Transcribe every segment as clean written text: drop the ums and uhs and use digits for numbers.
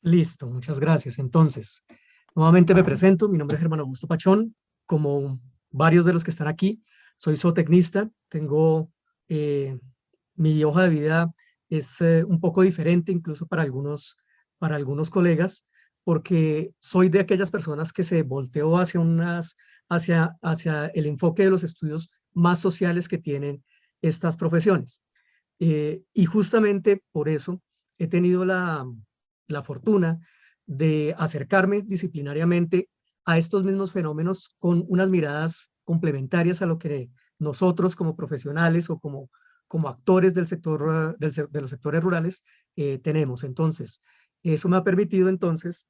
Listo, muchas gracias. Entonces, nuevamente me presento, mi nombre es Germán Augusto Pachón, como varios de los que están aquí, soy zootecnista, tengo, eh, mi hoja de vida es un poco diferente incluso para algunos colegas, porque soy de aquellas personas que se volteó hacia el enfoque de los estudios más sociales que tienen estas profesiones. Y justamente por eso he tenido la fortuna de acercarme disciplinariamente a estos mismos fenómenos con unas miradas complementarias a lo que nosotros como profesionales o como actores del sector, de los sectores rurales tenemos. Entonces, eso me ha permitido entonces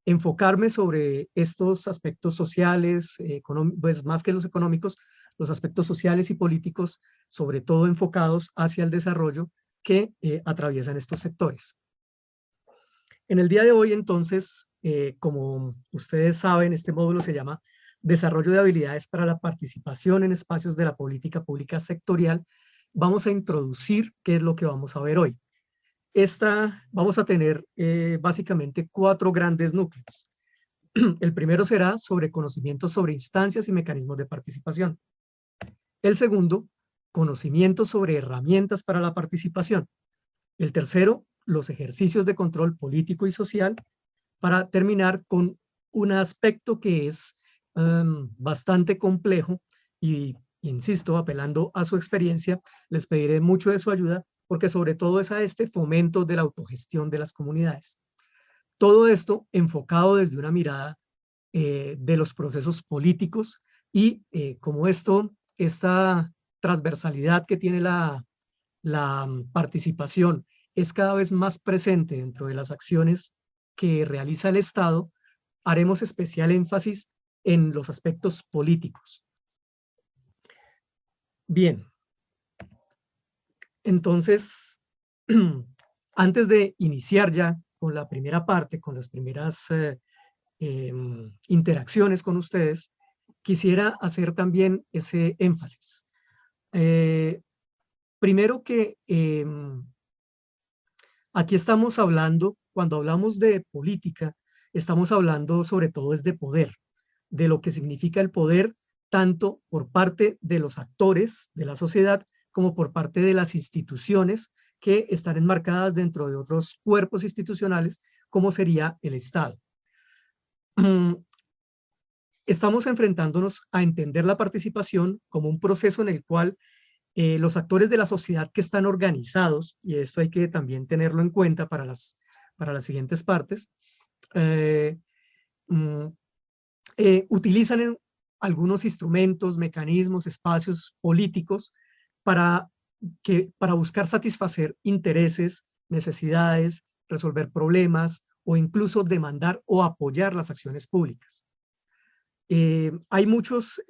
enfocarme sobre estos aspectos sociales, pues más que los económicos, los aspectos sociales y políticos, sobre todo enfocados hacia el desarrollo que atraviesan estos sectores. En el día de hoy, entonces, como ustedes saben, este módulo se llama Desarrollo de habilidades para la participación en espacios de la política pública sectorial. Vamos a introducir qué es lo que vamos a ver hoy. Vamos a tener básicamente 4 grandes núcleos. El primero será sobre conocimientos sobre instancias y mecanismos de participación. El segundo, conocimientos sobre herramientas para la participación. El tercero, los ejercicios de control político y social, para terminar con un aspecto que es bastante complejo y, insisto, apelando a su experiencia, les pediré mucho de su ayuda porque sobre todo es a este fomento de la autogestión de las comunidades. Todo esto enfocado desde una mirada de los procesos políticos y como esta transversalidad que tiene la participación es cada vez más presente dentro de las acciones que realiza el Estado, haremos especial énfasis en los aspectos políticos. Bien, entonces, antes de iniciar ya con la primera parte, con las primeras interacciones con ustedes, quisiera hacer también ese énfasis. Primero que aquí estamos hablando, cuando hablamos de política, estamos hablando sobre todo es de poder, de lo que significa el poder, tanto por parte de los actores de la sociedad como por parte de las instituciones que están enmarcadas dentro de otros cuerpos institucionales, como sería el Estado. Estamos enfrentándonos a entender la participación como un proceso en el cual los actores de la sociedad que están organizados, y esto hay que también tenerlo en cuenta para las siguientes partes, eh, mm, utilizan algunos instrumentos, mecanismos, espacios políticos para, para buscar satisfacer intereses, necesidades, resolver problemas o incluso demandar o apoyar las acciones públicas. Hay muchos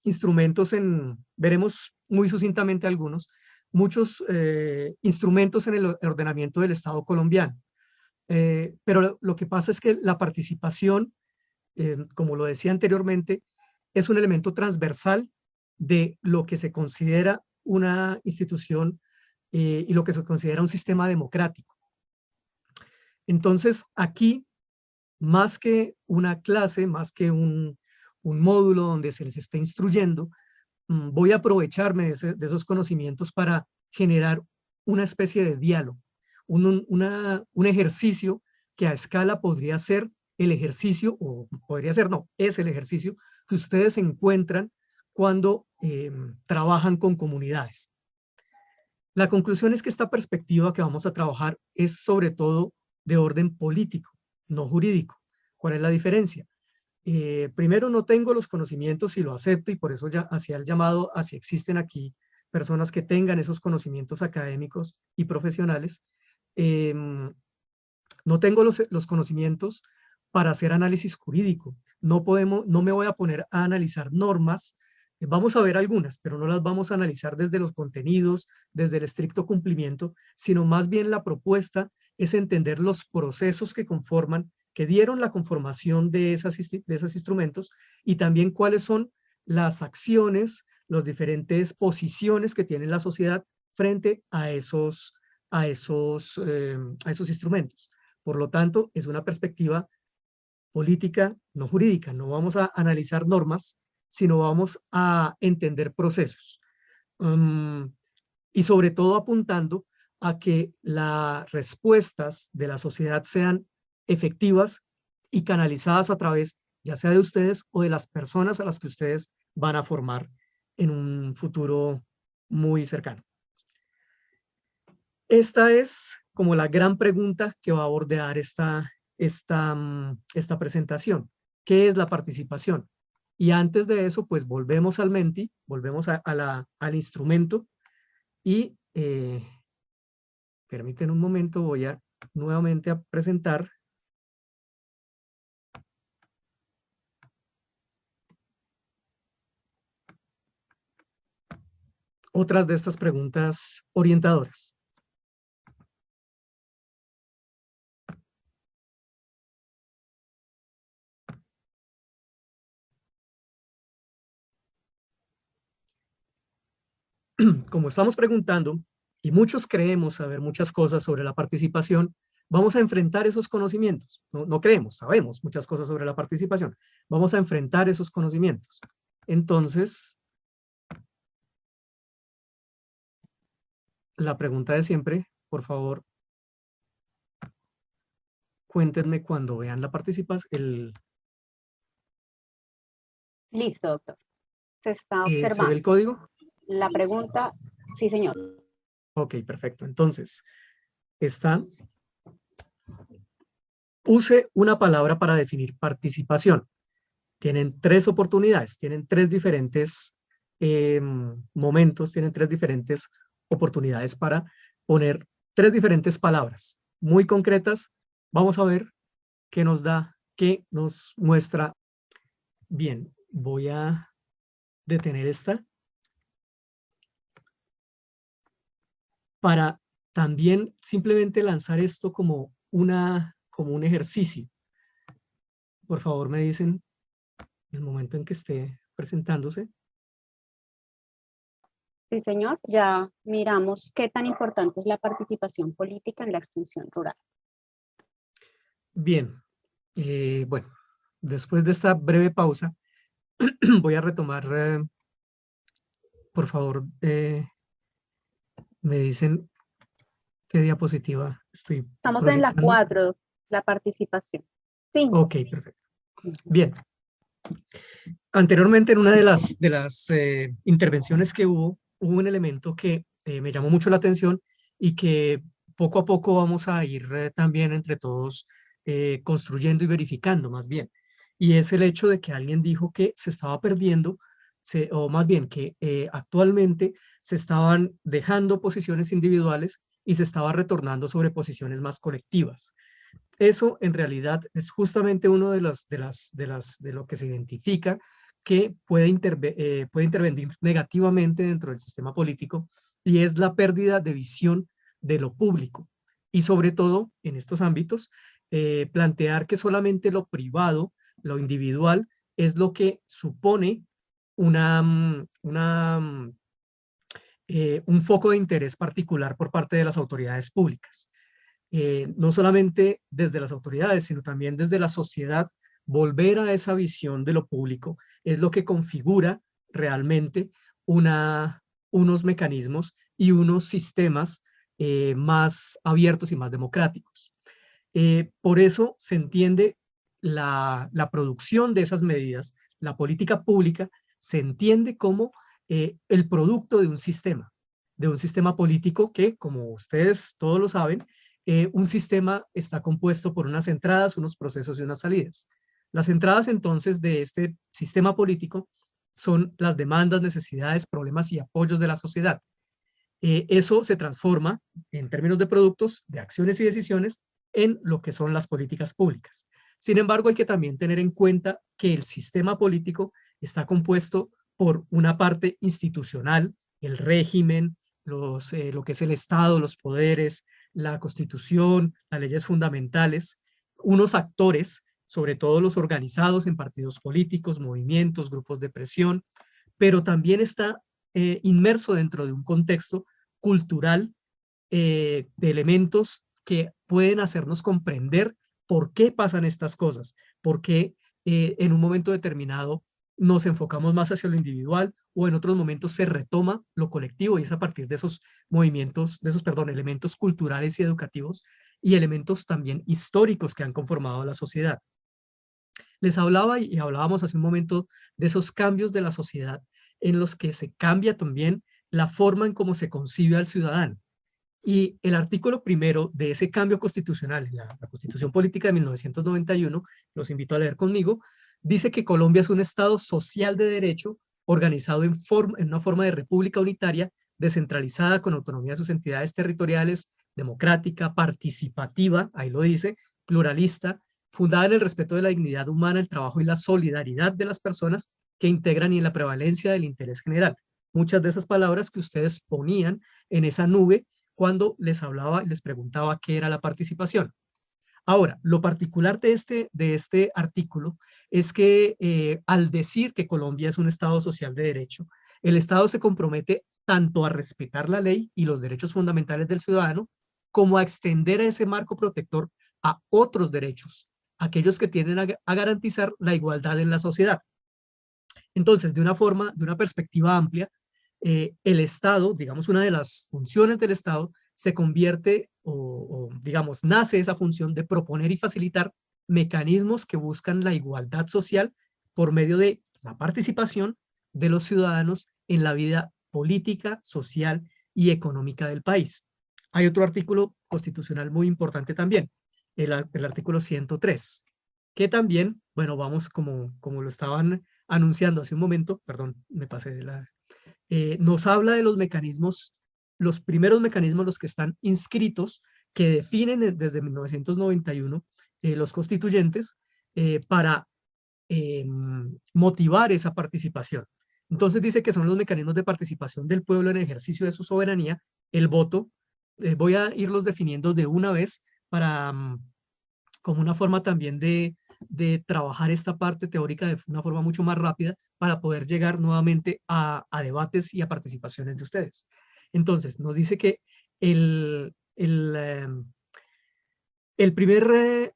instrumentos veremos muy sucintamente algunos, muchos instrumentos en el ordenamiento del Estado colombiano. Pero lo que pasa es que la participación, como lo decía anteriormente, es un elemento transversal de lo que se considera una institución y lo que se considera un sistema democrático. Entonces, aquí, más que una clase, más que un módulo donde se les está instruyendo, voy a aprovecharme de esos conocimientos para generar una especie de diálogo, un ejercicio que a escala podría ser el ejercicio, o podría ser, no, es el ejercicio que ustedes encuentran cuando trabajan con comunidades. La conclusión es que esta perspectiva que vamos a trabajar es sobre todo de orden político, no jurídico. ¿Cuál es la diferencia? Primero, no tengo los conocimientos y lo acepto, y por eso ya hacía el llamado a si existen aquí personas que tengan esos conocimientos académicos y profesionales. No tengo los conocimientos para hacer análisis jurídico. No me voy a poner a analizar normas. Vamos a ver algunas, pero no las vamos a analizar desde los contenidos, desde el estricto cumplimiento, sino más bien la propuesta es entender los procesos que conforman, que dieron la conformación de esos instrumentos y también cuáles son las acciones, las diferentes posiciones que tiene la sociedad frente a esos instrumentos. Por lo tanto, es una perspectiva política, no jurídica. No vamos a analizar normas, sino vamos a entender procesos. Y sobre todo apuntando a que las respuestas de la sociedad sean efectivas y canalizadas a través, ya sea de ustedes o de las personas a las que ustedes van a formar en un futuro muy cercano. Esta es como la gran pregunta que va a bordear esta presentación. ¿Qué es la participación? Y antes de eso, pues volvemos al Menti, volvemos al instrumento y permiten un momento, voy a nuevamente a presentar otras de estas preguntas orientadoras. Como estamos preguntando, y muchos creemos saber muchas cosas sobre la participación, vamos a enfrentar esos conocimientos. No creemos, sabemos muchas cosas sobre la participación. Vamos a enfrentar esos conocimientos. Entonces, la pregunta de siempre, por favor, cuéntenme cuando vean la participación. Listo, doctor. Se está ¿Se ve el observando. código? La pregunta, sí, señor. Ok, perfecto. Entonces, está, use una palabra para definir participación. Tienen 3 oportunidades, tienen 3 diferentes momentos, tienen 3 diferentes oportunidades para poner 3 diferentes palabras muy concretas. Vamos a ver qué nos da, qué nos muestra. Bien, voy a detener esta para también simplemente lanzar esto como un ejercicio. Por favor, me dicen en el momento en que esté presentándose. Sí, señor. Ya miramos qué tan importante es la participación política en la extensión rural. Bien, bueno, después de esta breve pausa, voy a retomar, por favor, me dicen qué diapositiva estoy Estamos en la proyectando. 4, la participación. 5. Ok, perfecto. Bien. Anteriormente, en una de las intervenciones que hubo un elemento que me llamó mucho la atención y que poco a poco vamos a ir también entre todos construyendo y verificando más bien. Y es el hecho de que alguien dijo que se estaba perdiendo, o más bien que actualmente se estaban dejando posiciones individuales y se estaba retornando sobre posiciones más colectivas. Eso en realidad es justamente uno de lo que se identifica que puede intervenir negativamente dentro del sistema político, y es la pérdida de visión de lo público. Y sobre todo en estos ámbitos, plantear que solamente lo privado, lo individual, es lo que supone un foco de interés particular por parte de las autoridades públicas. No solamente desde las autoridades, sino también desde la sociedad, volver a esa visión de lo público es lo que configura realmente unos mecanismos y unos sistemas más abiertos y más democráticos. Por eso se entiende la producción de esas medidas, la política pública, se entiende como el producto de un sistema político que, como ustedes todos lo saben, un sistema está compuesto por unas entradas, unos procesos y unas salidas. Las entradas entonces de este sistema político son las demandas, necesidades, problemas y apoyos de la sociedad. Eso se transforma en términos de productos, de acciones y decisiones en lo que son las políticas públicas. Sin embargo, hay que también tener en cuenta que el sistema político está compuesto por una parte institucional, el régimen, lo que es el Estado, los poderes, la Constitución, las leyes fundamentales, unos actores, sobre todo los organizados en partidos políticos, movimientos, grupos de presión, pero también está inmerso dentro de un contexto cultural de elementos que pueden hacernos comprender por qué pasan estas cosas, por qué en un momento determinado nos enfocamos más hacia lo individual o en otros momentos se retoma lo colectivo y es a partir de esos movimientos, elementos culturales y educativos y elementos también históricos que han conformado la sociedad. Les hablaba y hablábamos hace un momento de esos cambios de la sociedad en los que se cambia también la forma en cómo se concibe al ciudadano. Y el artículo primero de ese cambio constitucional, la Constitución Política de 1991, los invito a leer conmigo, dice que Colombia es un Estado social de derecho organizado en una forma de república unitaria, descentralizada, con autonomía de sus entidades territoriales, democrática, participativa, ahí lo dice, pluralista, fundada en el respeto de la dignidad humana, el trabajo y la solidaridad de las personas que integran y en la prevalencia del interés general. Muchas de esas palabras que ustedes ponían en esa nube cuando les hablaba y les preguntaba qué era la participación. Ahora, lo particular de este artículo es que al decir que Colombia es un Estado social de derecho, el Estado se compromete tanto a respetar la ley y los derechos fundamentales del ciudadano, como a extender ese marco protector a otros derechos, aquellos que tienden a garantizar la igualdad en la sociedad. Entonces, de una perspectiva amplia, el Estado, digamos, una de las funciones del Estado se convierte digamos, nace esa función de proponer y facilitar mecanismos que buscan la igualdad social por medio de la participación de los ciudadanos en la vida política, social y económica del país. Hay otro artículo constitucional muy importante también, el artículo 103, que también, bueno, vamos como lo estaban anunciando hace un momento, perdón, me pasé de nos habla de los mecanismos, los primeros mecanismos, los que están inscritos, que definen desde 1991 los constituyentes para motivar esa participación. Entonces dice que son los mecanismos de participación del pueblo en el ejercicio de su soberanía, el voto. Voy a irlos definiendo de una vez para, como una forma también de trabajar esta parte teórica de una forma mucho más rápida para poder llegar nuevamente a debates y a participaciones de ustedes. Entonces, nos dice que el primer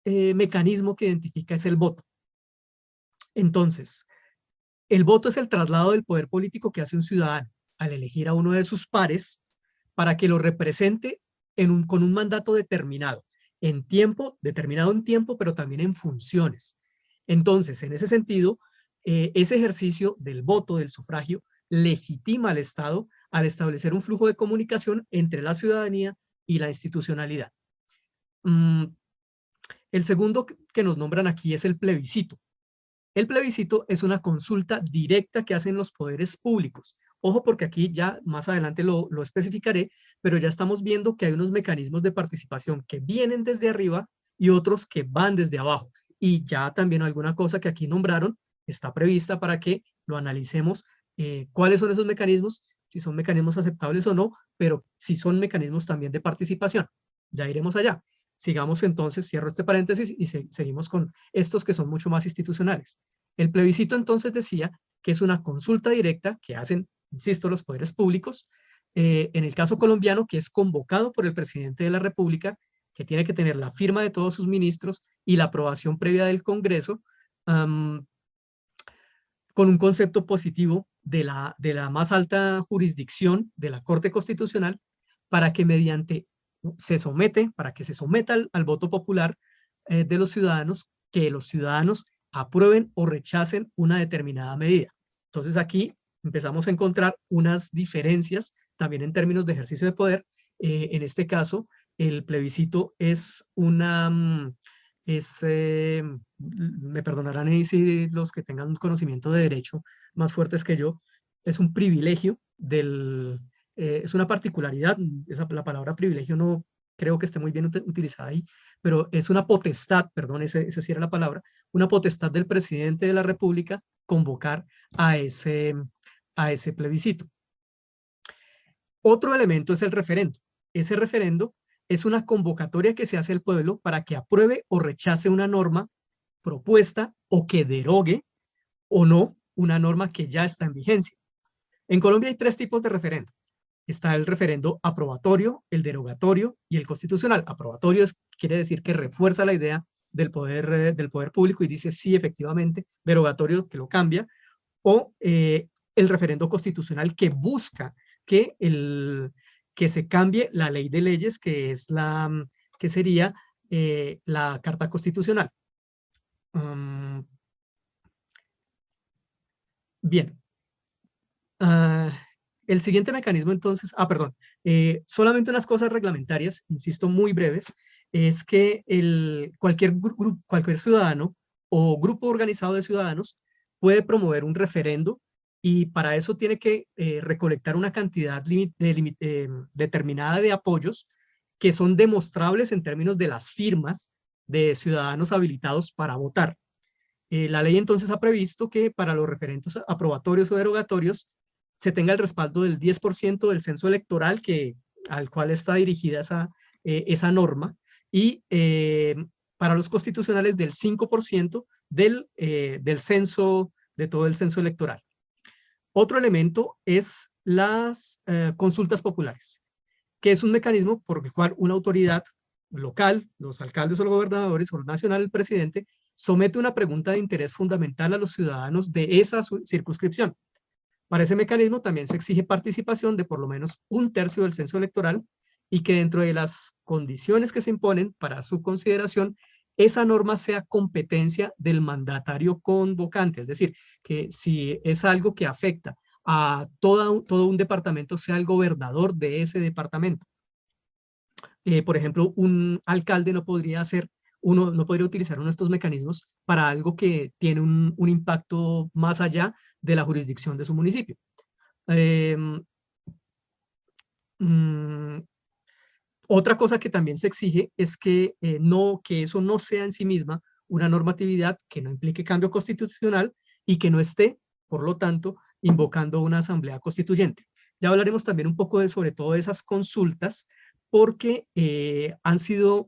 mecanismo que identifica es el voto. Entonces, el voto es el traslado del poder político que hace un ciudadano al elegir a uno de sus pares para que lo represente con un mandato determinado en tiempo, pero también en funciones. Entonces, en ese sentido, ese ejercicio del voto, del sufragio, legitima al Estado al establecer un flujo de comunicación entre la ciudadanía y la institucionalidad. El segundo que nos nombran aquí es el plebiscito. El plebiscito es una consulta directa que hacen los poderes públicos. Ojo, porque aquí ya más adelante lo especificaré, pero ya estamos viendo que hay unos mecanismos de participación que vienen desde arriba y otros que van desde abajo. Y ya también alguna cosa que aquí nombraron está prevista para que lo analicemos, cuáles son esos mecanismos, si son mecanismos aceptables o no, pero si son mecanismos también de participación. Ya iremos allá. Sigamos entonces, cierro este paréntesis y seguimos con estos que son mucho más institucionales. El plebiscito entonces decía que es una consulta directa que hacen, insisto, los poderes públicos, en el caso colombiano, que es convocado por el presidente de la República, que tiene que tener la firma de todos sus ministros y la aprobación previa del Congreso, con un concepto positivo de la más alta jurisdicción de la Corte Constitucional, para que para que se someta al voto popular de los ciudadanos, que los ciudadanos aprueben o rechacen una determinada medida. Entonces aquí empezamos a encontrar unas diferencias también en términos de ejercicio de poder. En este caso, el plebiscito es me perdonarán ahí si los que tengan un conocimiento de derecho más fuertes que yo, es un privilegio es una particularidad, la palabra privilegio no creo que esté muy bien utilizada ahí, pero es una potestad, perdón, esa sí era la palabra, una potestad del presidente de la República convocar a ese plebiscito. Otro elemento es el referendo. Ese referendo es una convocatoria que se hace al pueblo para que apruebe o rechace una norma propuesta o que derogue o no una norma que ya está en vigencia. En Colombia hay tres tipos de referendo. está el referendo aprobatorio, el derogatorio y el constitucional. Aprobatorio quiere decir que refuerza la idea del poder público y dice sí, efectivamente, derogatorio que lo cambia, o el referendo constitucional que busca que, que se cambie la ley de leyes, que sería la Carta Constitucional. Bien. El siguiente mecanismo entonces, perdón, solamente unas cosas reglamentarias, insisto, muy breves, es que cualquier ciudadano o grupo organizado de ciudadanos puede promover un referendo y para eso tiene que recolectar una cantidad determinada de apoyos que son demostrables en términos de las firmas de ciudadanos habilitados para votar. La ley entonces ha previsto que para los referendos aprobatorios o derogatorios se tenga el respaldo del 10% del censo electoral al cual está dirigida esa norma y para los constitucionales del 5% del censo, de todo el censo electoral. Otro elemento es las consultas populares, que es un mecanismo por el cual una autoridad local, los alcaldes o los gobernadores o nacional, el presidente, somete una pregunta de interés fundamental a los ciudadanos de esa circunscripción. Para ese mecanismo también se exige participación de por lo menos 1/3 del censo electoral y que dentro de las condiciones que se imponen para su consideración, esa norma sea competencia del mandatario convocante, es decir, que si es algo que afecta a todo un departamento, sea el gobernador de ese departamento. Por ejemplo, un alcalde no podría utilizar uno de estos mecanismos para algo que tiene un impacto más allá de la jurisdicción de su municipio. Otra cosa que también se exige es que eso no sea en sí misma una normatividad que no implique cambio constitucional y que no esté, por lo tanto, invocando una asamblea constituyente. Ya hablaremos también un poco sobre todo de esas consultas, porque han sido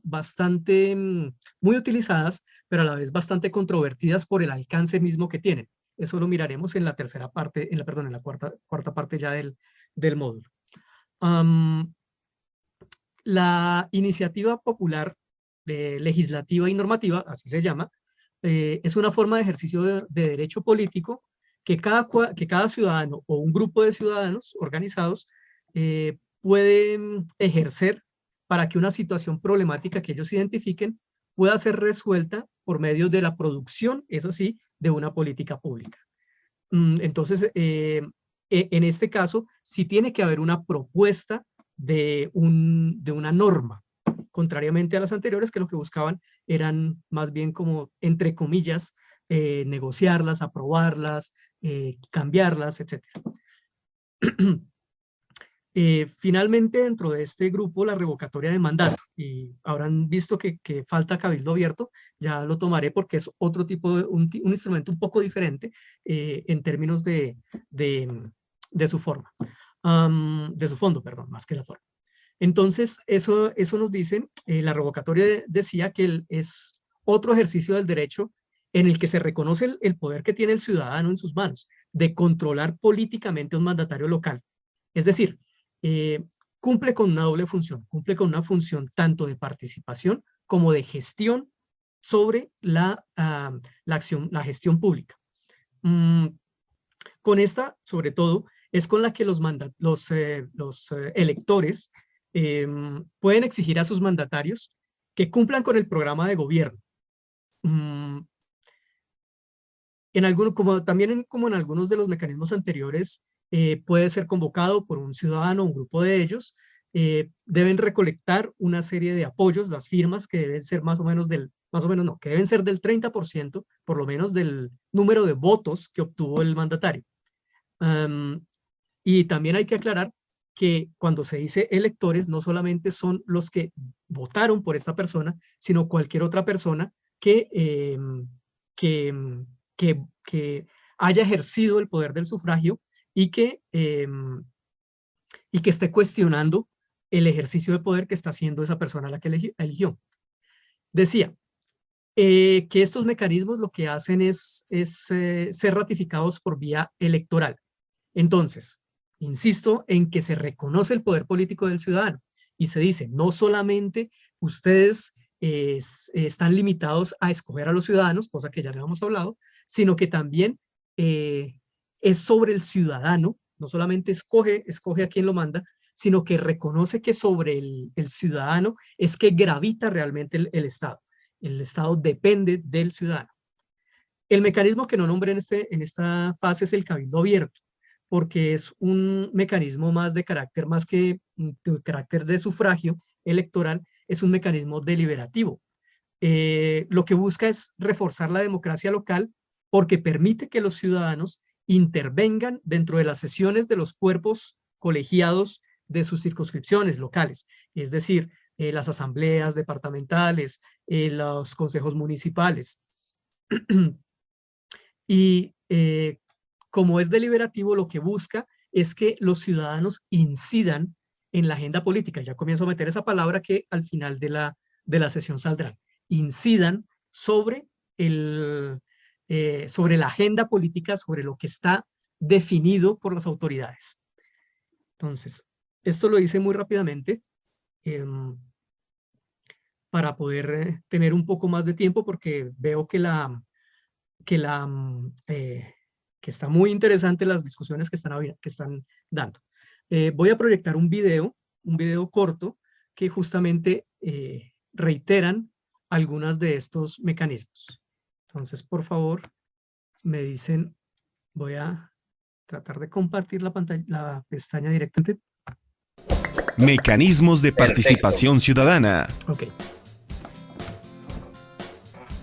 muy utilizadas, pero a la vez bastante controvertidas por el alcance mismo que tienen. Eso lo miraremos en la tercera parte, en la cuarta parte ya del módulo. La iniciativa popular legislativa y normativa, así se llama, es una forma de ejercicio de derecho político que cada ciudadano o un grupo de ciudadanos organizados pueden ejercer para que una situación problemática que ellos identifiquen pueda ser resuelta por medio de la producción, eso sí, de una política pública. Entonces, en este caso, sí tiene que haber una propuesta de una norma, contrariamente a las anteriores, que lo que buscaban eran más bien como, entre comillas, negociarlas, aprobarlas, cambiarlas, etc. Finalmente, dentro de este grupo, la revocatoria de mandato, y habrán visto que falta cabildo abierto, ya lo tomaré porque es otro tipo un instrumento un poco diferente en términos de su forma, de su fondo, perdón, más que la forma. Entonces, eso nos dice, la revocatoria decía que es otro ejercicio del derecho en el que se reconoce el poder que tiene el ciudadano en sus manos de controlar políticamente a un mandatario local. Es decir, cumple con una doble función, cumple con una función tanto de participación como de gestión sobre la gestión pública. Con esta, sobre todo, es con la que los electores pueden exigir a sus mandatarios que cumplan con el programa de gobierno. Como en algunos de los mecanismos anteriores, puede ser convocado por un ciudadano, un grupo de ellos, deben recolectar una serie de apoyos, las firmas que deben ser que deben ser del 30%, por lo menos del número de votos que obtuvo el mandatario. Y también hay que aclarar que cuando se dice electores, no solamente son los que votaron por esta persona, sino cualquier otra persona que haya ejercido el poder del sufragio y que esté cuestionando el ejercicio de poder que está haciendo esa persona a la que eligió. Decía que estos mecanismos lo que hacen es ser ratificados por vía electoral. Entonces, Insisto en que se reconoce el poder político del ciudadano y se dice, no solamente ustedes están limitados a escoger a los ciudadanos, cosa que ya le hemos hablado, sino que también es sobre el ciudadano, no solamente escoge a quien lo manda, sino que reconoce que sobre el ciudadano es que gravita realmente el Estado. El Estado depende del ciudadano. El mecanismo que no nombré en esta fase es el cabildo abierto, porque es un mecanismo más de carácter, más que de carácter de sufragio electoral, es un mecanismo deliberativo. Lo que busca es reforzar la democracia local porque permite que los ciudadanos intervengan dentro de las sesiones de los cuerpos colegiados de sus circunscripciones locales, es decir, las asambleas departamentales, los consejos municipales. Y como es deliberativo, lo que busca es que los ciudadanos incidan en la agenda política. Ya comienzo a meter esa palabra que al final de la sesión saldrá. Incidan sobre la agenda política, sobre lo que está definido por las autoridades. Entonces, esto lo hice muy rápidamente para poder tener un poco más de tiempo, porque veo que está muy interesante las discusiones que están dando. Voy a proyectar un video corto que justamente reiteran algunas de estos mecanismos. Entonces, por favor, me dicen, voy a tratar de compartir la pantalla, la pestaña directamente. Mecanismos de participación ciudadana. Ok.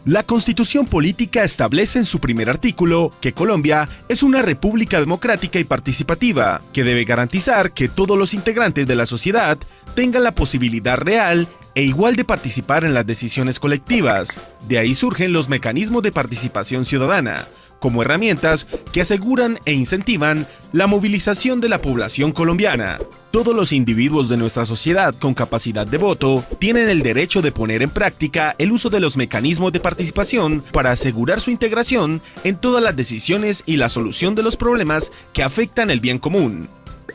La Constitución Política establece en su primer artículo que Colombia es una república democrática y participativa, que debe garantizar que todos los integrantes de la sociedad tengan la posibilidad real e igual de participar en las decisiones colectivas. De ahí surgen los mecanismos de participación ciudadana, como herramientas que aseguran e incentivan la movilización de la población colombiana. Todos los individuos de nuestra sociedad con capacidad de voto tienen el derecho de poner en práctica el uso de los mecanismos de participación para asegurar su integración en todas las decisiones y la solución de los problemas que afectan el bien común.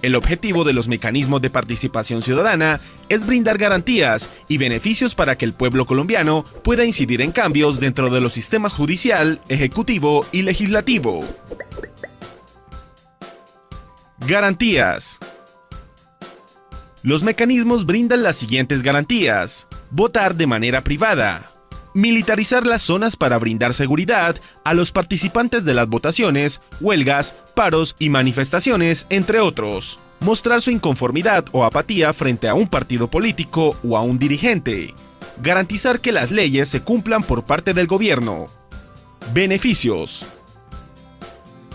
El objetivo de los mecanismos de participación ciudadana es brindar garantías y beneficios para que el pueblo colombiano pueda incidir en cambios dentro de los sistemas judicial, ejecutivo y legislativo. Garantías. Los mecanismos brindan las siguientes garantías: votar de manera privada, militarizar las zonas para brindar seguridad a los participantes de las votaciones, huelgas, paros y manifestaciones, entre otros. Mostrar su inconformidad o apatía frente a un partido político o a un dirigente. Garantizar que las leyes se cumplan por parte del gobierno. Beneficios.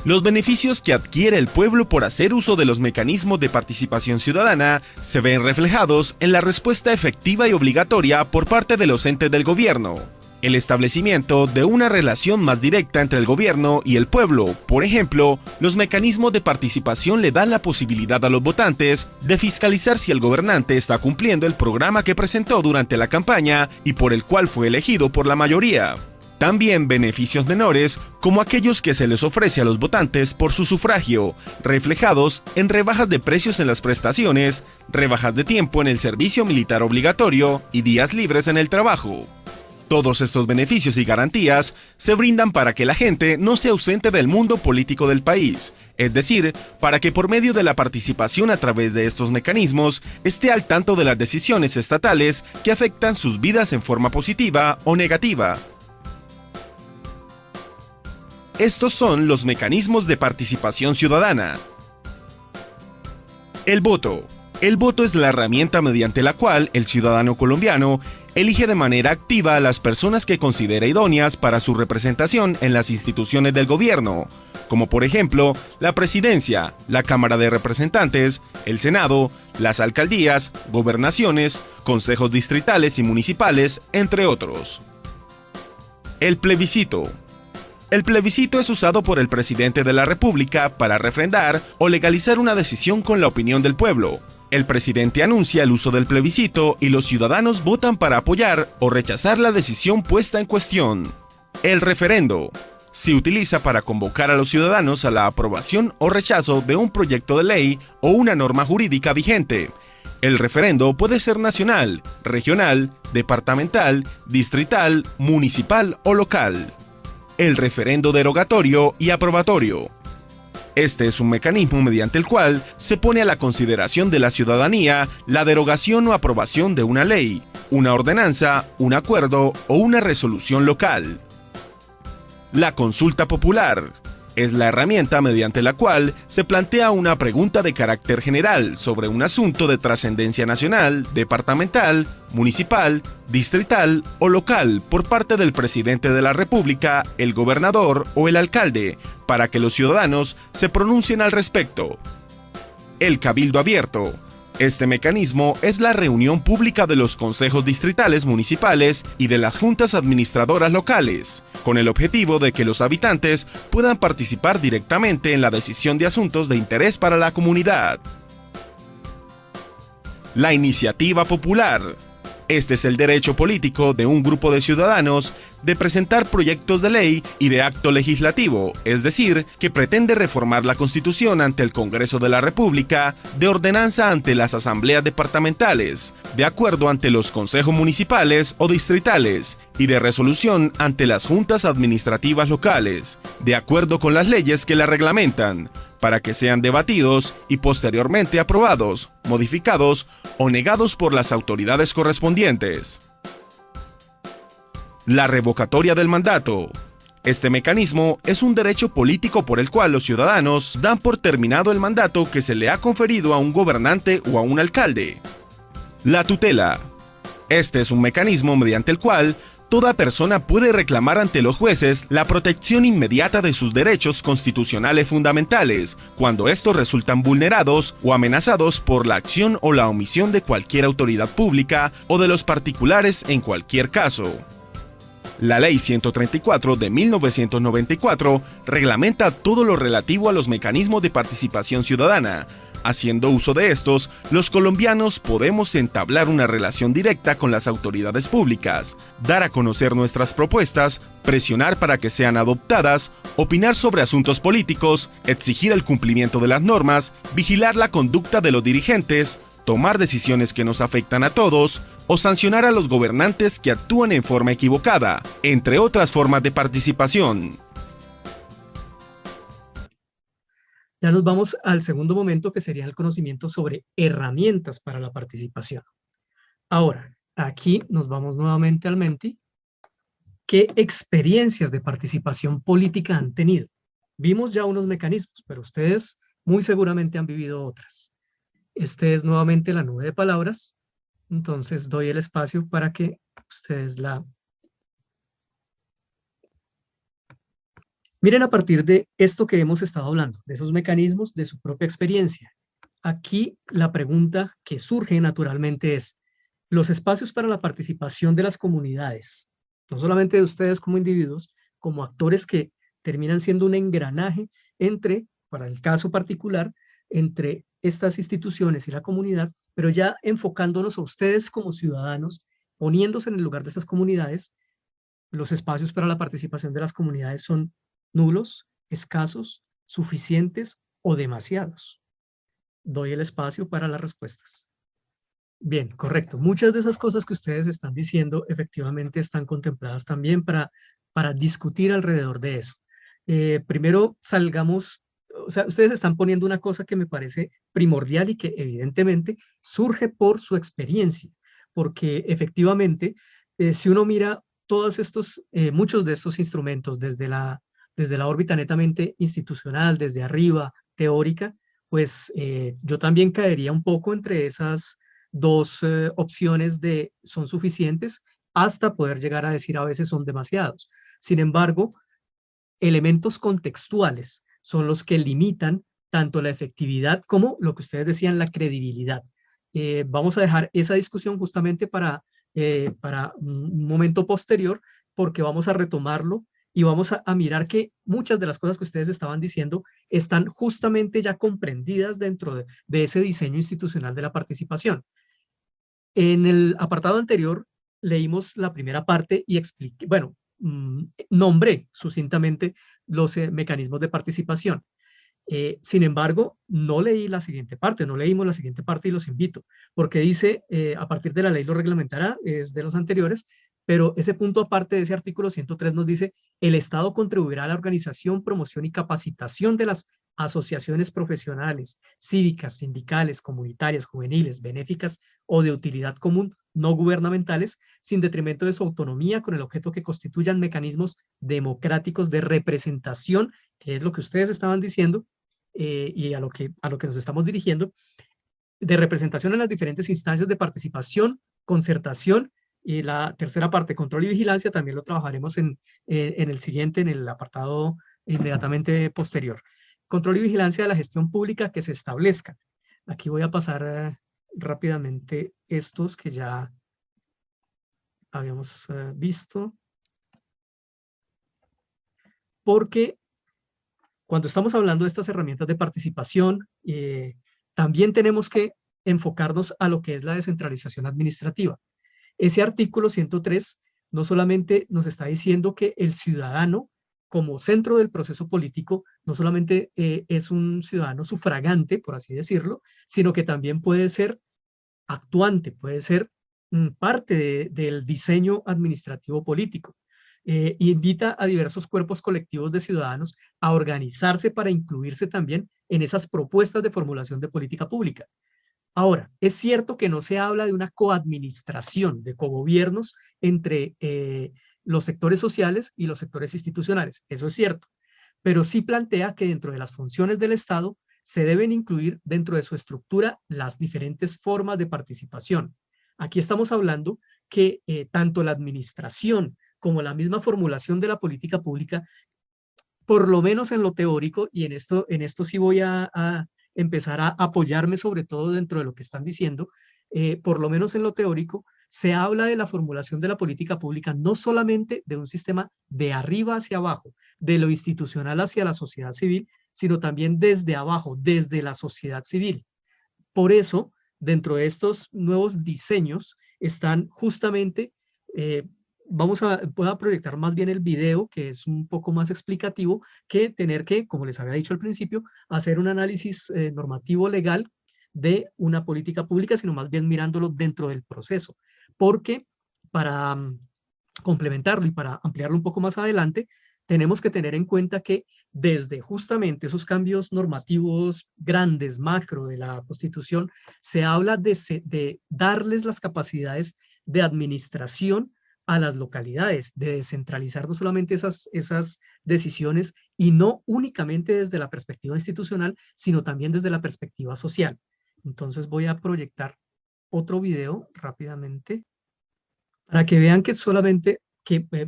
Los beneficios que adquiere el pueblo por hacer uso de los mecanismos de participación ciudadana se ven reflejados en la respuesta efectiva y obligatoria por parte de los entes del gobierno. El establecimiento de una relación más directa entre el gobierno y el pueblo. Por ejemplo, los mecanismos de participación le dan la posibilidad a los votantes de fiscalizar si el gobernante está cumpliendo el programa que presentó durante la campaña y por el cual fue elegido por la mayoría. También beneficios menores, como aquellos que se les ofrece a los votantes por su sufragio, reflejados en rebajas de precios en las prestaciones, rebajas de tiempo en el servicio militar obligatorio y días libres en el trabajo. Todos estos beneficios y garantías se brindan para que la gente no se ausente del mundo político del país, es decir, para que por medio de la participación a través de estos mecanismos esté al tanto de las decisiones estatales que afectan sus vidas en forma positiva o negativa. Estos son los mecanismos de participación ciudadana. El voto. El voto es la herramienta mediante la cual el ciudadano colombiano elige de manera activa a las personas que considera idóneas para su representación en las instituciones del gobierno, como por ejemplo la presidencia, la Cámara de Representantes, el Senado, las alcaldías, gobernaciones, consejos distritales y municipales, entre otros. El plebiscito. El plebiscito es usado por el presidente de la República para refrendar o legalizar una decisión con la opinión del pueblo. El presidente anuncia el uso del plebiscito y los ciudadanos votan para apoyar o rechazar la decisión puesta en cuestión. El referendo. Se utiliza para convocar a los ciudadanos a la aprobación o rechazo de un proyecto de ley o una norma jurídica vigente. El referendo puede ser nacional, regional, departamental, distrital, municipal o local. El referendo derogatorio y aprobatorio. Este es un mecanismo mediante el cual se pone a la consideración de la ciudadanía la derogación o aprobación de una ley, una ordenanza, un acuerdo o una resolución local. La consulta popular es la herramienta mediante la cual se plantea una pregunta de carácter general sobre un asunto de trascendencia nacional, departamental, municipal, distrital o local por parte del presidente de la República, el gobernador o el alcalde, para que los ciudadanos se pronuncien al respecto. El cabildo abierto. Este mecanismo es la reunión pública de los consejos distritales municipales y de las juntas administradoras locales, con el objetivo de que los habitantes puedan participar directamente en la decisión de asuntos de interés para la comunidad. La iniciativa popular. Este es el derecho político de un grupo de ciudadanos de presentar proyectos de ley y de acto legislativo, es decir, que pretende reformar la Constitución ante el Congreso de la República, de ordenanza ante las asambleas departamentales, de acuerdo ante los consejos municipales o distritales y de resolución ante las juntas administrativas locales, de acuerdo con las leyes que la reglamentan, para que sean debatidos y posteriormente aprobados, modificados o negados por las autoridades correspondientes. La revocatoria del mandato. Este mecanismo es un derecho político por el cual los ciudadanos dan por terminado el mandato que se le ha conferido a un gobernante o a un alcalde. La tutela. Este es un mecanismo mediante el cual toda persona puede reclamar ante los jueces la protección inmediata de sus derechos constitucionales fundamentales cuando estos resultan vulnerados o amenazados por la acción o la omisión de cualquier autoridad pública o de los particulares en cualquier caso. La Ley 134 de 1994 reglamenta todo lo relativo a los mecanismos de participación ciudadana. Haciendo uso de estos, los colombianos podemos entablar una relación directa con las autoridades públicas, dar a conocer nuestras propuestas, presionar para que sean adoptadas, opinar sobre asuntos políticos, exigir el cumplimiento de las normas, vigilar la conducta de los dirigentes, tomar decisiones que nos afectan a todos, o sancionar a los gobernantes que actúan en forma equivocada, entre otras formas de participación. Ya nos vamos al segundo momento, que sería el conocimiento sobre herramientas para la participación. Ahora, aquí nos vamos nuevamente al Menti. ¿Qué experiencias de participación política han tenido? Vimos ya unos mecanismos, pero ustedes muy seguramente han vivido otras. Este es nuevamente la nube de palabras. Entonces doy el espacio para que ustedes la... Miren, a partir de esto que hemos estado hablando, de esos mecanismos, de su propia experiencia. Aquí la pregunta que surge naturalmente es, los espacios para la participación de las comunidades, no solamente de ustedes como individuos, como actores que terminan siendo un engranaje entre, para el caso particular, entre estas instituciones y la comunidad, pero ya enfocándonos a ustedes como ciudadanos, poniéndose en el lugar de estas comunidades, los espacios para la participación de las comunidades son nulos, escasos, suficientes o demasiados. Doy el espacio para las respuestas. Bien, correcto. Muchas de esas cosas que ustedes están diciendo efectivamente están contempladas también para discutir alrededor de eso. Primero salgamos, o sea, ustedes están poniendo una cosa que me parece primordial y que evidentemente surge por su experiencia, porque efectivamente si uno mira todos estos, muchos de estos instrumentos desde la órbita netamente institucional, desde arriba, teórica, pues yo también caería un poco entre esas dos opciones de son suficientes hasta poder llegar a decir a veces son demasiados. Sin embargo, elementos contextuales son los que limitan tanto la efectividad como lo que ustedes decían, la credibilidad. Vamos a dejar esa discusión justamente para un momento posterior, porque vamos a retomarlo y vamos a mirar que muchas de las cosas que ustedes estaban diciendo están justamente ya comprendidas dentro de ese diseño institucional de la participación. En el apartado anterior leímos la primera parte y expliqué, bueno, nombré sucintamente los mecanismos de participación. Sin embargo, no leí la siguiente parte, no leímos la siguiente parte y los invito, porque dice, a partir de la ley lo reglamentará, es de los anteriores, pero ese punto aparte de ese artículo 103 nos dice, el Estado contribuirá a la organización, promoción y capacitación de las asociaciones profesionales, cívicas, sindicales, comunitarias, juveniles, benéficas o de utilidad común, no gubernamentales, sin detrimento de su autonomía, con el objeto que constituyan mecanismos democráticos de representación, que es lo que ustedes estaban diciendo, y a lo que nos estamos dirigiendo, de representación en las diferentes instancias de participación, concertación, y la tercera parte, control y vigilancia, también lo trabajaremos en el siguiente, en el apartado inmediatamente posterior. Control y vigilancia de la gestión pública que se establezca. Aquí voy a pasar rápidamente estos que ya habíamos visto. Porque cuando estamos hablando de estas herramientas de participación, también tenemos que enfocarnos a lo que es la descentralización administrativa. Ese artículo 103 no solamente nos está diciendo que el ciudadano, como centro del proceso político, no solamente es un ciudadano sufragante, por así decirlo, sino que también puede ser actuante, puede ser parte del diseño administrativo político. Invita a diversos cuerpos colectivos de ciudadanos a organizarse para incluirse también en esas propuestas de formulación de política pública. Ahora, es cierto que no se habla de una coadministración, de cogobiernos entre los sectores sociales y los sectores institucionales, eso es cierto, pero sí plantea que dentro de las funciones del Estado se deben incluir dentro de su estructura las diferentes formas de participación. Aquí estamos hablando que tanto la administración como la misma formulación de la política pública, por lo menos en lo teórico, y en esto sí voy a empezar a apoyarme sobre todo dentro de lo que están diciendo, por lo menos en lo teórico, se habla de la formulación de la política pública no solamente de un sistema de arriba hacia abajo, de lo institucional hacia la sociedad civil, sino también desde abajo, desde la sociedad civil. Por eso, dentro de estos nuevos diseños están justamente, voy a proyectar más bien el video, que es un poco más explicativo que tener que, como les había dicho al principio, hacer un análisis normativo legal de una política pública, sino más bien mirándolo dentro del proceso. Porque para complementarlo y para ampliarlo un poco más adelante, tenemos que tener en cuenta que desde justamente esos cambios normativos grandes, macro de la Constitución, se habla de darles las capacidades de administración a las localidades, de descentralizar no solamente esas decisiones y no únicamente desde la perspectiva institucional, sino también desde la perspectiva social. Entonces voy a proyectar otro video rápidamente para que vean que solamente,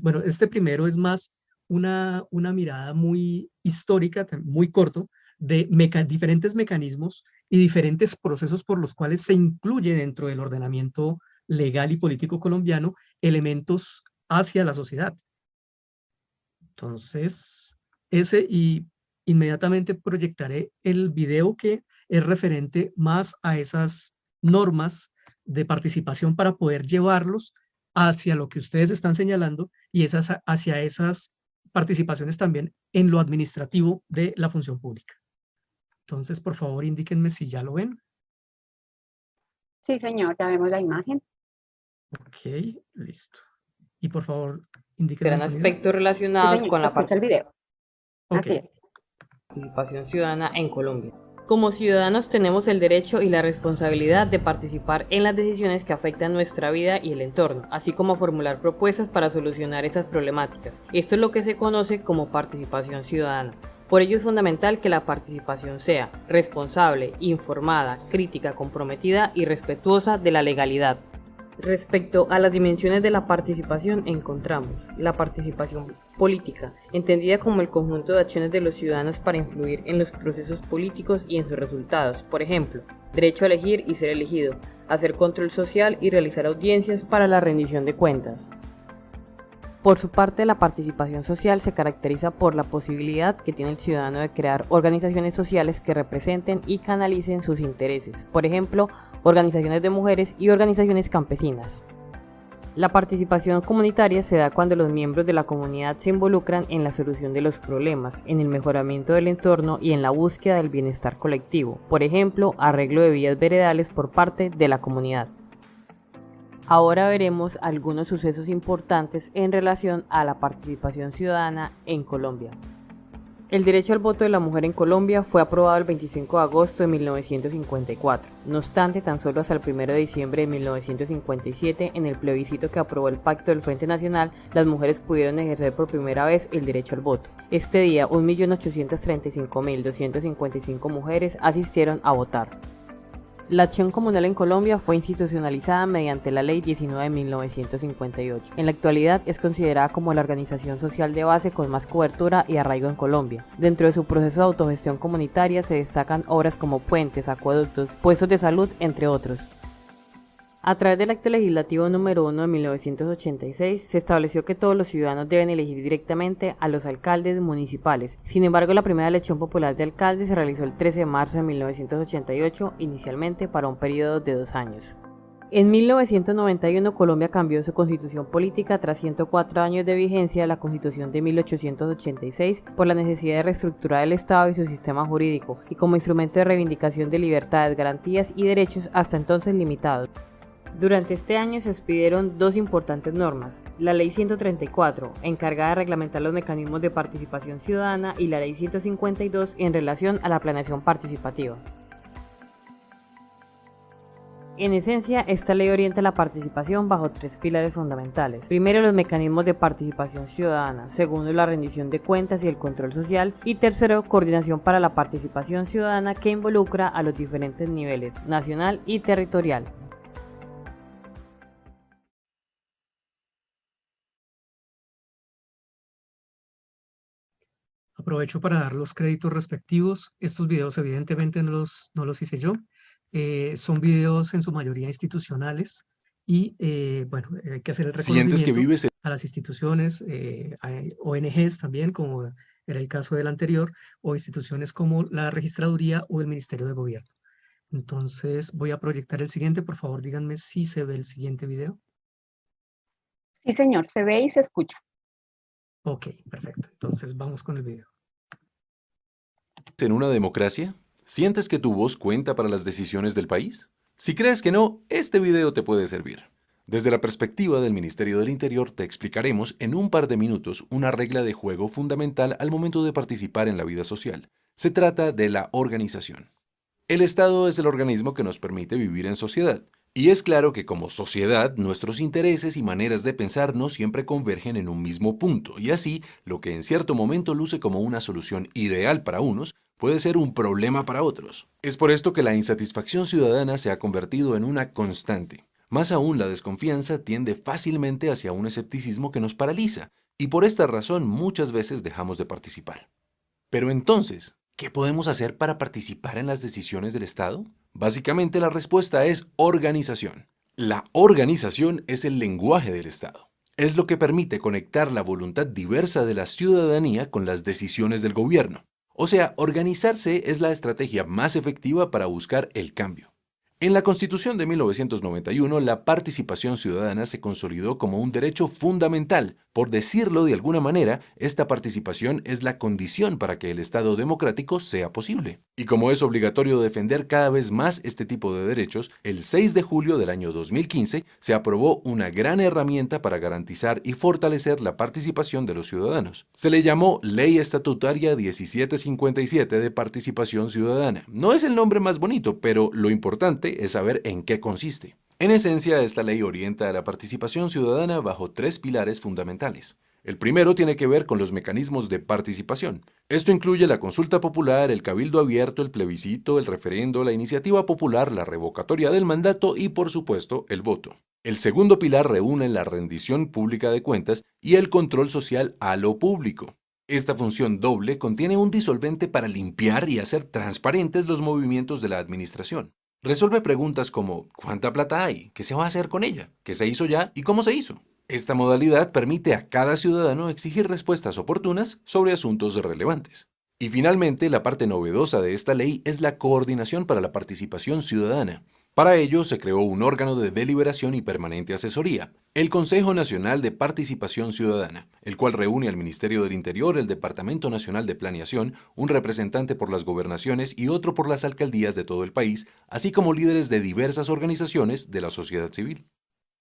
bueno, este primero es más una mirada muy histórica, muy corto, de diferentes mecanismos y diferentes procesos por los cuales se incluye dentro del ordenamiento legal y político colombiano elementos hacia la sociedad. Entonces, y inmediatamente proyectaré el video que es referente más a esas normas de participación para poder llevarlos hacia lo que ustedes están señalando y hacia esas participaciones también en lo administrativo de la función pública. Entonces, por favor, indíquenme si ya lo ven. Sí, señor, ya vemos la imagen. Ok, listo. Y por favor, indíquenme el Serán sonido. aspectos relacionados Sí, con la escucha el video. Ok. Así es. participación ciudadana en Colombia. Como ciudadanos tenemos el derecho y la responsabilidad de participar en las decisiones que afectan nuestra vida y el entorno, así como formular propuestas para solucionar esas problemáticas. Esto es lo que se conoce como participación ciudadana. Por ello es fundamental que la participación sea responsable, informada, crítica, comprometida y respetuosa de la legalidad. Respecto a las dimensiones de la participación encontramos la participación política, entendida como el conjunto de acciones de los ciudadanos para influir en los procesos políticos y en sus resultados, por ejemplo, derecho a elegir y ser elegido, hacer control social y realizar audiencias para la rendición de cuentas. Por su parte, la participación social se caracteriza por la posibilidad que tiene el ciudadano de crear organizaciones sociales que representen y canalicen sus intereses, por ejemplo, organizaciones de mujeres y organizaciones campesinas. La participación comunitaria se da cuando los miembros de la comunidad se involucran en la solución de los problemas, en el mejoramiento del entorno y en la búsqueda del bienestar colectivo, por ejemplo, arreglo de vías veredales por parte de la comunidad. Ahora veremos algunos sucesos importantes en relación a la participación ciudadana en Colombia. El derecho al voto de la mujer en Colombia fue aprobado el 25 de agosto de 1954. No obstante, tan solo hasta el 1 de diciembre de 1957, en el plebiscito que aprobó el Pacto del Frente Nacional, las mujeres pudieron ejercer por primera vez el derecho al voto. Este día, 1.835.255 mujeres asistieron a votar. La acción comunal en Colombia fue institucionalizada mediante la Ley 19 de 1958. En la actualidad es considerada como la organización social de base con más cobertura y arraigo en Colombia. Dentro de su proceso de autogestión comunitaria se destacan obras como puentes, acueductos, puestos de salud, entre otros. A través del Acto Legislativo número 1 de 1986 se estableció que todos los ciudadanos deben elegir directamente a los alcaldes municipales. Sin embargo, la primera elección popular de alcalde se realizó el 13 de marzo de 1988, inicialmente para un periodo de 2 años. En 1991 Colombia cambió su constitución política tras 104 años de vigencia de la Constitución de 1886 por la necesidad de reestructurar el Estado y su sistema jurídico, y como instrumento de reivindicación de libertades, garantías y derechos hasta entonces limitados. Durante este año se expidieron dos importantes normas, la Ley 134, encargada de reglamentar los mecanismos de participación ciudadana, y la Ley 152 en relación a la planeación participativa. En esencia, esta ley orienta la participación bajo 3 pilares fundamentales. Primero, los mecanismos de participación ciudadana. Segundo, la rendición de cuentas y el control social. Y tercero, coordinación para la participación ciudadana, que involucra a los diferentes niveles, nacional y territorial. Aprovecho para dar los créditos respectivos. Estos videos evidentemente no los hice yo. Son videos en su mayoría institucionales y bueno, hay que hacer el reconocimiento a las instituciones, a ONGs también, como era el caso del anterior, o instituciones como la Registraduría o el Ministerio de Gobierno. Entonces voy a proyectar el siguiente. Por favor, díganme si se ve el siguiente video. Sí, señor, se ve y se escucha. Ok, perfecto. Entonces vamos con el video. ¿En una democracia? ¿Sientes que tu voz cuenta para las decisiones del país? Si crees que no, este video te puede servir. Desde la perspectiva del Ministerio del Interior te explicaremos en un par de minutos una regla de juego fundamental al momento de participar en la vida social. Se trata de la organización. El Estado es el organismo que nos permite vivir en sociedad. Y es claro que como sociedad, nuestros intereses y maneras de pensar no siempre convergen en un mismo punto, y así, lo que en cierto momento luce como una solución ideal para unos, puede ser un problema para otros. Es por esto que la insatisfacción ciudadana se ha convertido en una constante. Más aún, la desconfianza tiende fácilmente hacia un escepticismo que nos paraliza, y por esta razón muchas veces dejamos de participar. Pero entonces, ¿qué podemos hacer para participar en las decisiones del Estado? Básicamente la respuesta es organización. La organización es el lenguaje del Estado. Es lo que permite conectar la voluntad diversa de la ciudadanía con las decisiones del gobierno. O sea, organizarse es la estrategia más efectiva para buscar el cambio. En la Constitución de 1991, la participación ciudadana se consolidó como un derecho fundamental. Por decirlo de alguna manera, esta participación es la condición para que el Estado democrático sea posible. Y como es obligatorio defender cada vez más este tipo de derechos, el 6 de julio del año 2015 se aprobó una gran herramienta para garantizar y fortalecer la participación de los ciudadanos. Se le llamó Ley Estatutaria 1757 de Participación Ciudadana. No es el nombre más bonito, pero lo importante es saber en qué consiste. En esencia, esta ley orienta a la participación ciudadana bajo 3 pilares fundamentales. El primero tiene que ver con los mecanismos de participación. Esto incluye la consulta popular, el cabildo abierto, el plebiscito, el referendo, la iniciativa popular, la revocatoria del mandato y, por supuesto, el voto. El segundo pilar reúne la rendición pública de cuentas y el control social a lo público. Esta función doble contiene un disolvente para limpiar y hacer transparentes los movimientos de la administración. Resuelve preguntas como ¿cuánta plata hay? ¿Qué se va a hacer con ella? ¿Qué se hizo ya? ¿Y cómo se hizo? Esta modalidad permite a cada ciudadano exigir respuestas oportunas sobre asuntos relevantes. Y finalmente, la parte novedosa de esta ley es la coordinación para la participación ciudadana. Para ello se creó un órgano de deliberación y permanente asesoría, el Consejo Nacional de Participación Ciudadana, el cual reúne al Ministerio del Interior, el Departamento Nacional de Planeación, un representante por las gobernaciones y otro por las alcaldías de todo el país, así como líderes de diversas organizaciones de la sociedad civil.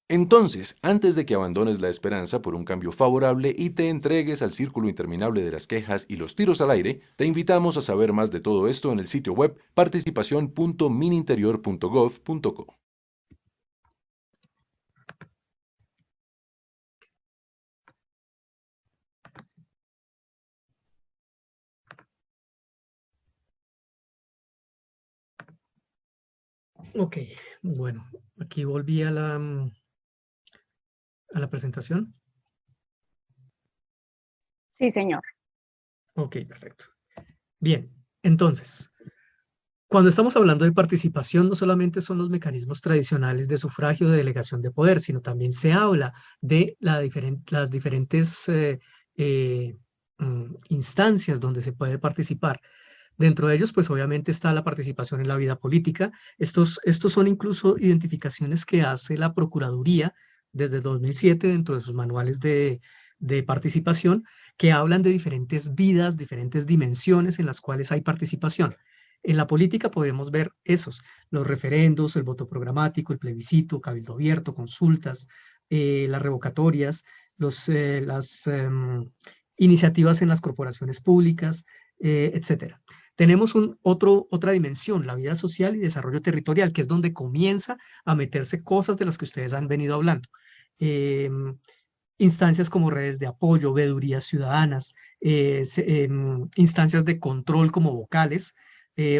Entonces, antes de que abandones la esperanza por un cambio favorable y te entregues al círculo interminable de las quejas y los tiros al aire, te invitamos a saber más de todo esto en el sitio web participacion.mininterior.gov.co. Ok, bueno, aquí volví a la presentación. Sí, señor. Ok, perfecto. Bien, entonces, cuando estamos hablando de participación, no solamente son los mecanismos tradicionales de sufragio, de delegación de poder, sino también se habla de las diferentes instancias donde se puede participar. Dentro de ellos, pues obviamente está la participación en la vida política. Estos son incluso identificaciones que hace la Procuraduría desde 2007 dentro de sus manuales de participación, que hablan de diferentes vidas, diferentes dimensiones en las cuales hay participación. En la política podemos ver los referendos, el voto programático, el plebiscito, cabildo abierto, consultas, las revocatorias, las iniciativas en las corporaciones públicas, etcétera. Tenemos otra dimensión, la vida social y desarrollo territorial, que es donde comienza a meterse cosas de las que ustedes han venido hablando. Instancias como redes de apoyo, veedurías ciudadanas, instancias de control como vocales,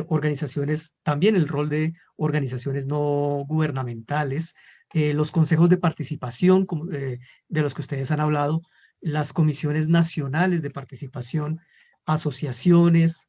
organizaciones, también el rol de organizaciones no gubernamentales, los consejos de participación de los que ustedes han hablado, las comisiones nacionales de participación, asociaciones,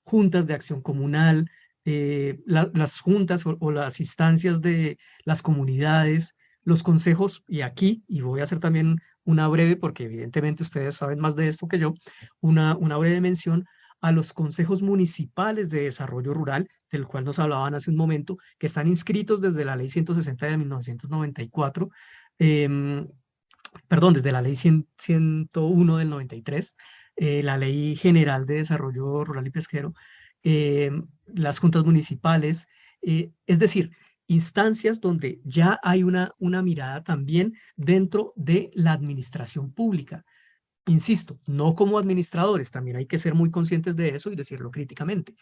juntas de acción comunal, las juntas o las instancias de las comunidades, los consejos, y voy a hacer también una breve, porque evidentemente ustedes saben más de esto que yo, una breve mención a los consejos municipales de desarrollo rural, del cual nos hablaban hace un momento, que están inscritos desde la ley 160 de 1994, perdón, desde la ley 101 del 93, la Ley General de Desarrollo Rural y Pesquero, las juntas municipales, es decir, instancias donde ya hay una mirada también dentro de la administración pública. Insisto, no como administradores, también hay que ser muy conscientes de eso y decirlo críticamente,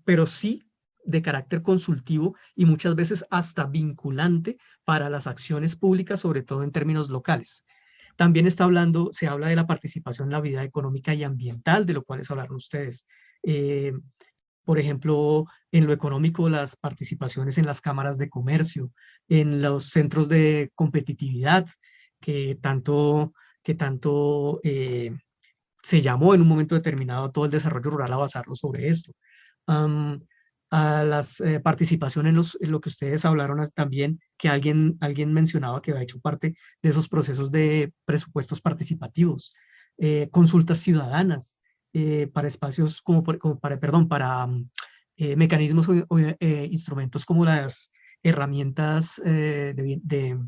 pero sí de carácter consultivo y muchas veces hasta vinculante para las acciones públicas, sobre todo en términos locales. También se habla de la participación en la vida económica y ambiental, de lo cual les hablaron ustedes. Por ejemplo, en lo económico, las participaciones en las cámaras de comercio, en los centros de competitividad, que tanto se llamó en un momento determinado todo el desarrollo rural a basarlo sobre esto. A la participación en lo que ustedes hablaron también, que alguien mencionaba que ha hecho parte de esos procesos de presupuestos participativos, consultas ciudadanas para espacios para mecanismos o instrumentos como las herramientas de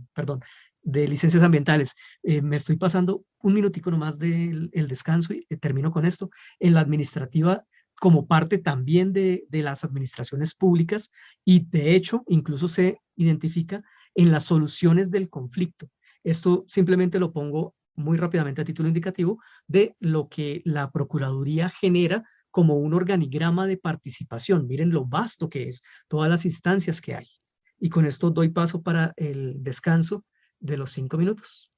licencias ambientales. Me estoy pasando un minutico nomás del descanso y termino con esto. En la administrativa, como parte también de las administraciones públicas, y de hecho incluso se identifica en las soluciones del conflicto. Esto simplemente lo pongo muy rápidamente a título indicativo de lo que la Procuraduría genera como un organigrama de participación. Miren lo vasto que es, todas las instancias que hay. Y con esto doy paso para el descanso de los 5 minutos.